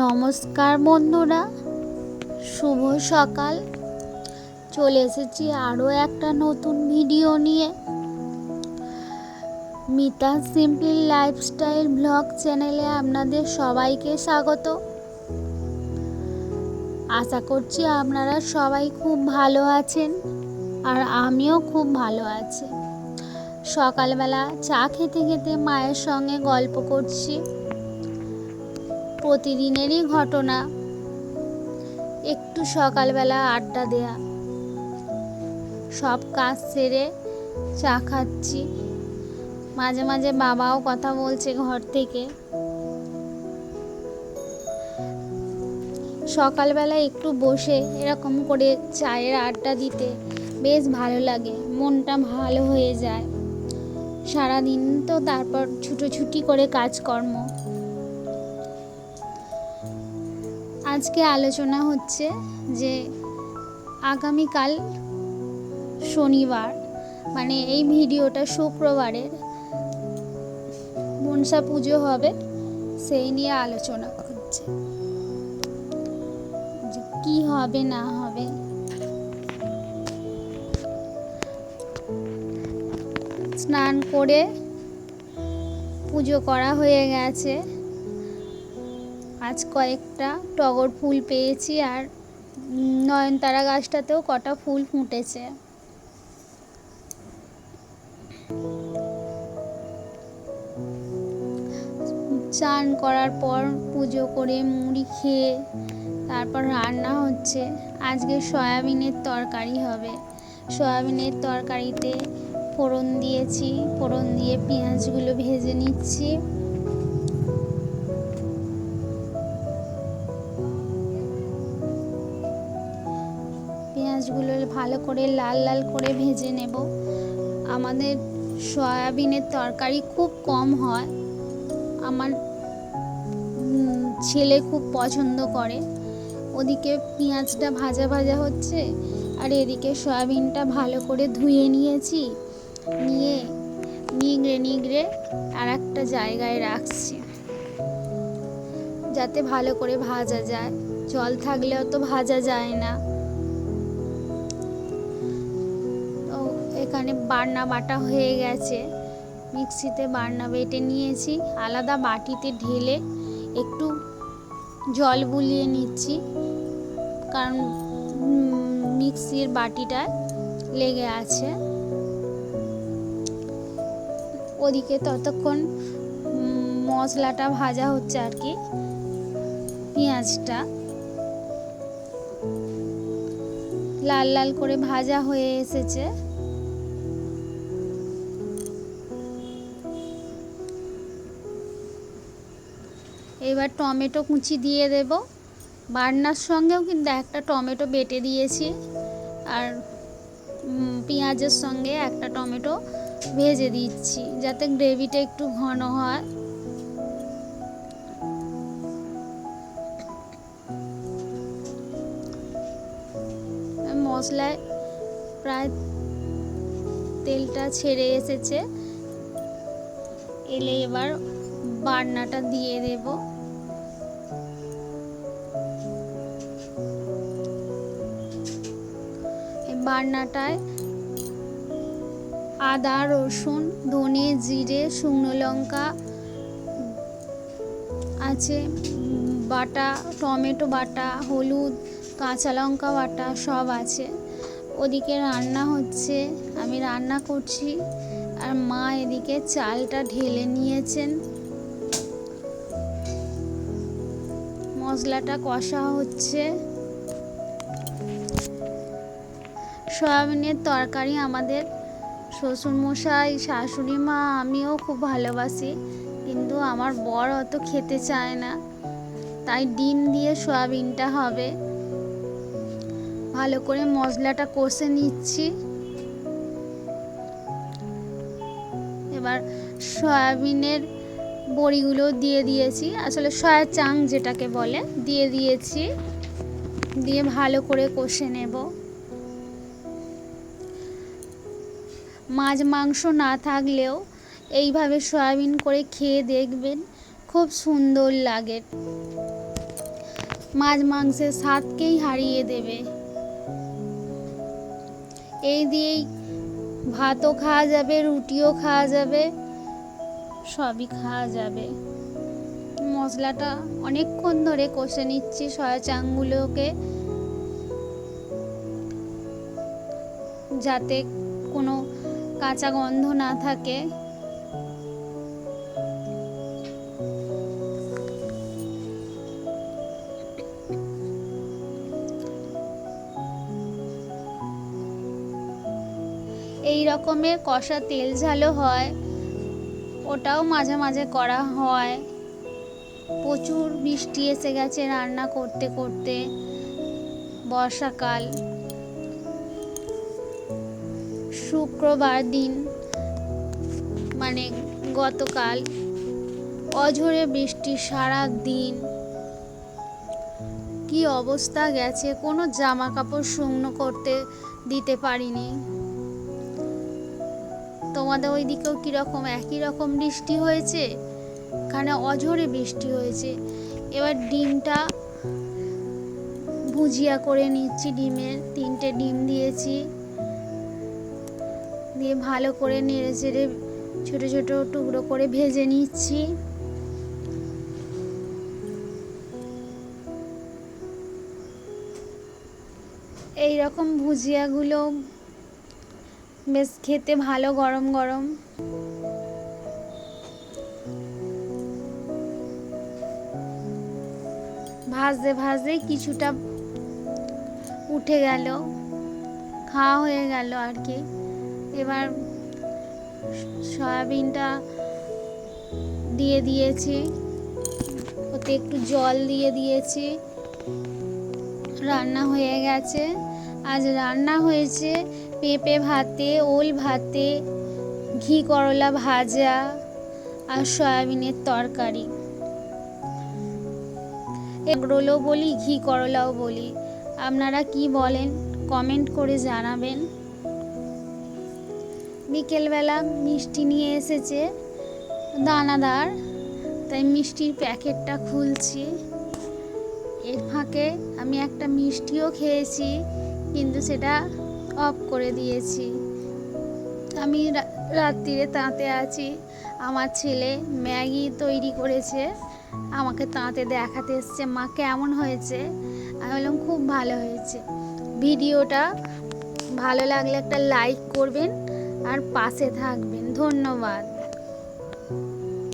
নমস্কার বন্ধুরা, শুভ সকাল। চলে এসেছি আরও একটা নতুন ভিডিও নিয়ে। মিতা সিম্পল লাইফস্টাইল ব্লগ চ্যানেলে আপনাদের সবাইকে স্বাগত। আশা করছি আপনারা সবাই খুব ভালো আছেন, আর আমিও খুব ভালো আছি। সকালবেলা চা খেতে খেতে মায়ের সঙ্গে গল্প করছি। প্রতিদিনেরই ঘটনা, একটু সকালবেলা আড্ডা দেয়া। সব কাজ সেরে চা খাচ্ছি। মাঝে মাঝে বাবাও কথা বলছে ঘর থেকে। সকালবেলা একটু বসে এরকম করে চায়ের আড্ডা দিতে বেশ ভালো লাগে, মনটা ভালো হয়ে যায়। সারাদিন তো তারপর ছুটোছুটি করে কাজকর্ম। আজকে আলোচনা হচ্ছে যে আগামীকাল শনিবার, মানে এই ভিডিওটা শুক্রবারের মনসা পুজো হবে, সেই নিয়ে আলোচনা হচ্ছে যে কি হবে না হবে। স্নান করে পুজো করা হয়ে গেছে। আজ কয়েকটা টগর ফুল পেয়েছি, আর নয়নতারা গাছটাতেও কটা ফুল ফুটেছে। চান করার পর পুজো করে মুড়ি খেয়ে তারপর রান্না হচ্ছে। আজকে সয়াবিনের তরকারি হবে। সয়াবিনের তরকারিতে ফোড়ন দিয়েছি, ফোড়ন দিয়ে পেঁয়াজগুলো ভেজে নিচ্ছি। পেঁয়াজগুলো ভালো করে লাল লাল করে ভেজে নেব। আমাদের সয়াবিনের তরকারি খুব কম হয়, আমার ছেলে খুব পছন্দ করে। ওদিকে পেঁয়াজটা ভাজা ভাজা হচ্ছে, আর এদিকে সয়াবিনটা ভালো করে ধুয়ে নিয়েছি, নিয়ে নিগড়ে নিগড়ে আর একটা জায়গায় রাখছি যাতে ভালো করে ভাজা যায়। জল থাকলেও তো ভাজা যায় না। তো এখানে বাটনা বাটা হয়ে গেছে, মিক্সিতে বাটনা বেটে নিয়েছি। আলাদা বাটিতে ঢেলে একটু জল বুলিয়ে নিচ্ছি, কারণ মিক্সির বাটিটায় লেগে আছে। ওদিকে ততক্ষণ মশলাটা ভাজা হচ্ছে আর কি। পেঁয়াজটা লাল লাল করে ভাজা হয়ে এসেছে। এবার টমেটো কুচি দিয়ে দেব। বাটনার সঙ্গেও কিন্তু একটা টমেটো বেটে দিয়েছি, আর পেঁয়াজের সঙ্গে একটা টমেটো ভেজে দিচ্ছি যাতে গ্রেভিটা একটু ঘন হয়। মশলায় প্রায় তেলটা ছেড়ে এসেছে, এলে এবার বাটনাটা দিয়ে দেব। এই বাটনাটায় আদা, রসুন, ধনে, জিরে, শুকনো লঙ্কা আছে বাটা, টমেটো বাটা, হলুদ, কাঁচা লঙ্কা বাটা সব আছে। ওদিকে রান্না হচ্ছে, আমি রান্না করছি, আর মা এদিকে চালটা ঢেলে নিয়েছেন। মশলাটা কষা হচ্ছে। সয়াবিনের তরকারি আমাদের শ্বশুরমশাই, শাশুড়ি মা, আমিও খুব ভালোবাসি, কিন্তু আমার বর অত খেতে চায় না, তাই ডিম দিয়ে সয়াবিনটা হবে। ভালো করে মশলাটা কষে নিচ্ছি। এবার সয়াবিনের বড়িগুলো দিয়ে দিয়েছি, আসলে সয়া চাং যেটাকে বলে, দিয়ে দিয়েছি। দিয়ে ভালো করে কষে নেব। মাছ মাংস না থাকলেও এইভাবে সয়াবিন করে খেয়ে দেখবেন, খুব সুন্দর লাগে। মাছ মাংসের স্বাদকেই হারিয়ে দেবে। এই দিয়েই ভাতও খাওয়া যাবে, রুটিও খাওয়া যাবে, সবই খাওয়া যাবে। মশলাটা অনেকক্ষণ ধরে কষে নিচ্ছি সয়া চাংগুলোকে, যাতে কোনো কাঁচা গন্ধ না থাকে। এই রকমের কষা তেল ঝালও হয়, ওটাও মাঝে মাঝে করা হয়। প্রচুর বৃষ্টি এসে গেছে রান্না করতে করতে। বর্ষাকাল, শুক্রবার দিন মানে গতকাল অঝোরে বৃষ্টি সারা দিন। কি অবস্থা গেছে, কোনো জামা কাপড় শুকনো করতে দিতে পারিনি। তোমাদের ওই দিকেও কিরকম, একই রকম বৃষ্টি হয়েছে? এখানে অঝোরে বৃষ্টি হয়েছে। এবার ডিমটা ভুজিয়া করে নিচ্ছি। ডিমের 3টে ডিম দিয়েছি, দিয়ে ভালো করে নেড়ে চেড়ে ছোট ছোট টুকরো করে ভেজে নিচ্ছি। এই রকম ভুজিয়াগুলো বেশ খেতে ভালো গরম গরম। ভাজতে ভাজতে কিছুটা উঠে গেল, খাওয়া হয়ে গেল আর কি। এবার সয়াবিনটা দিয়ে দিয়েছি, ওতে একটু জল দিয়ে দিয়েছি। রান্না হয়ে গেছে। আজ রান্না হয়েছে পেঁপে ভাতে, ওল ভাতে, ঘি করলা ভাজা আর সয়াবিনের তরকারি। এগরোলও বলি, ঘি করলাও বলি, আপনারা কি বলেন কমেন্ট করে জানাবেন। বিকেলবেলা মিষ্টি নিয়ে এসেছে দানাদার, তাই মিষ্টির প্যাকেটটা খুলছি। এর ফাঁকে আমি একটা মিষ্টিও খেয়েছি, কিন্তু সেটা অফ করে দিয়েছি। আমি রাত্রিরে তাঁতে আছি। আমার ছেলে ম্যাগি তৈরি করেছে, আমাকে তাঁতে দেখাতে এসছে, মা কেমন হয়েছে? আমি বললাম খুব ভালো হয়েছে। ভিডিওটা ভালো লাগলে একটা লাইক করবেন আর পাশে থাকবেন। ধন্যবাদ।